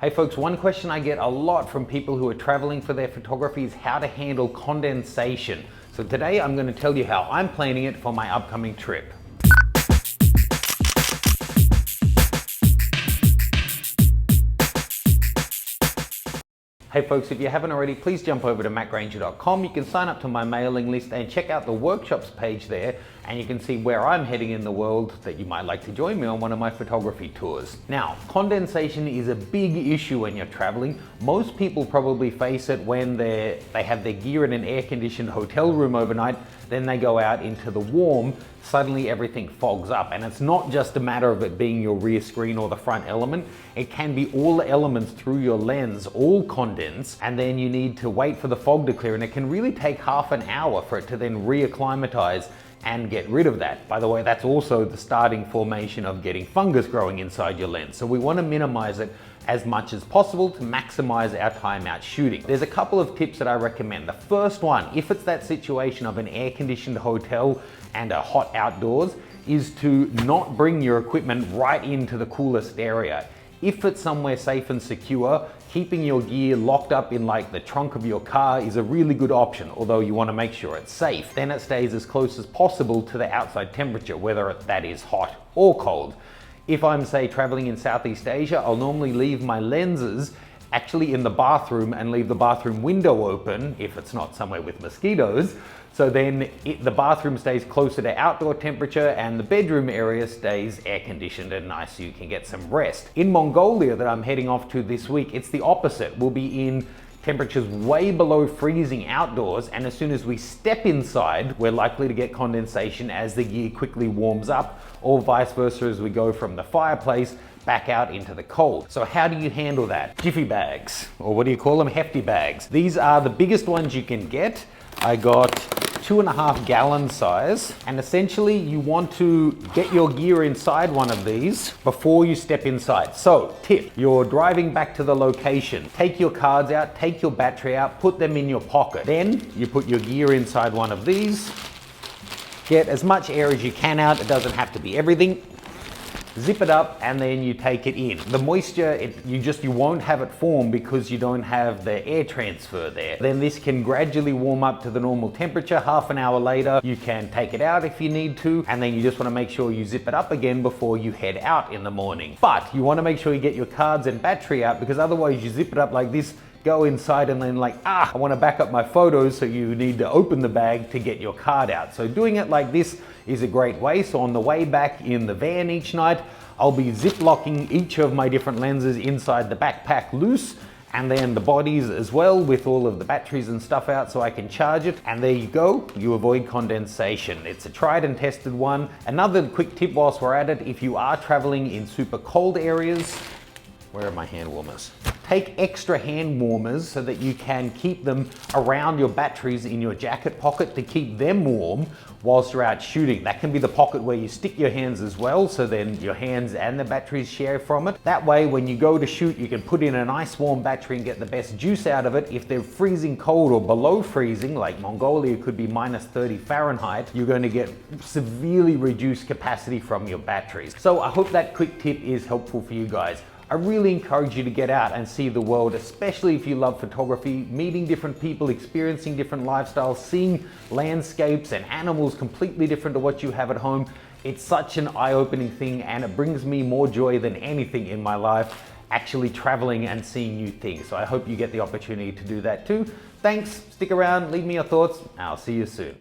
Hey folks, one question I get a lot from people who are traveling for their photography is how to handle condensation. So today I'm going to tell you how I'm planning it for my upcoming trip. Hey folks, if you haven't already, please jump over to mattgranger.com. You can sign up to my mailing list and check out the workshops page there, and you can see where I'm heading in the world that you might like to join me on one of my photography tours. Now, condensation is a big issue when you're traveling. Most people probably face it when they have their gear in an air-conditioned hotel room overnight, then they go out into the warm, suddenly everything fogs up. And it's not just a matter of it being your rear screen or the front element, it can be all the elements through your lens, all condense, and then you need to wait for the fog to clear, and it can really take half an hour for it to then reacclimatize and get rid of that. By the way, that's also the starting formation of getting fungus growing inside your lens. So we want to minimize it as much as possible to maximize our time out shooting. There's a couple of tips that I recommend. The first one, if it's that situation of an air-conditioned hotel and a hot outdoors, is to not bring your equipment right into the coolest area. If it's somewhere safe and secure, keeping your gear locked up in like the trunk of your car is a really good option, although you want to make sure it's safe. Then it stays as close as possible to the outside temperature, whether that is hot or cold. If I'm, say, traveling in Southeast Asia, I'll normally leave my lenses actually in the bathroom and leave the bathroom window open if it's not somewhere with mosquitoes. So then the bathroom stays closer to outdoor temperature and the bedroom area stays air conditioned and nice so you can get some rest. In Mongolia that I'm heading off to this week, it's the opposite. We'll be in temperatures way below freezing outdoors, and as soon as we step inside, we're likely to get condensation as the gear quickly warms up, or vice versa as we go from the fireplace back out into the cold. So how do you handle that? Jiffy bags, or what do you call them? Hefty bags. These are the biggest ones you can get. I got 2.5 gallon size, and essentially you want to get your gear inside one of these before you step inside. So tip, you're driving back to the location, take your cards out, take your battery out, put them in your pocket. Then you put your gear inside one of these, get as much air as you can out. It doesn't have to be everything. Zip it up and then you take it in. The moisture, you won't have it form because you don't have the air transfer there. Then this can gradually warm up to the normal temperature. Half an hour later, you can take it out if you need to, and then you just want to make sure you zip it up again before you head out in the morning. But you want to make sure you get your cards and battery out, because otherwise you zip it up like this, go inside and then I want to back up my photos, so you need to open the bag to get your card out. So doing it like this is a great way. So on the way back in the van each night, I'll be zip locking each of my different lenses inside the backpack loose, and then the bodies as well with all of the batteries and stuff out so I can charge it. And there you go, you avoid condensation. It's a tried and tested one. Another quick tip whilst we're at it, if you are traveling in super cold areas, where are my hand warmers? Take extra hand warmers so that you can keep them around your batteries in your jacket pocket to keep them warm whilst you're out shooting. That can be the pocket where you stick your hands as well, so then your hands and the batteries share from it. That way, when you go to shoot, you can put in a nice warm battery and get the best juice out of it. If they're freezing cold or below freezing, like Mongolia could be -30 Fahrenheit, you're going to get severely reduced capacity from your batteries. So I hope that quick tip is helpful for you guys. I really encourage you to get out and see the world, especially if you love photography, meeting different people, experiencing different lifestyles, seeing landscapes and animals completely different to what you have at home. It's such an eye-opening thing, and it brings me more joy than anything in my life, actually traveling and seeing new things. So I hope you get the opportunity to do that too. Thanks, stick around, leave me your thoughts, and I'll see you soon.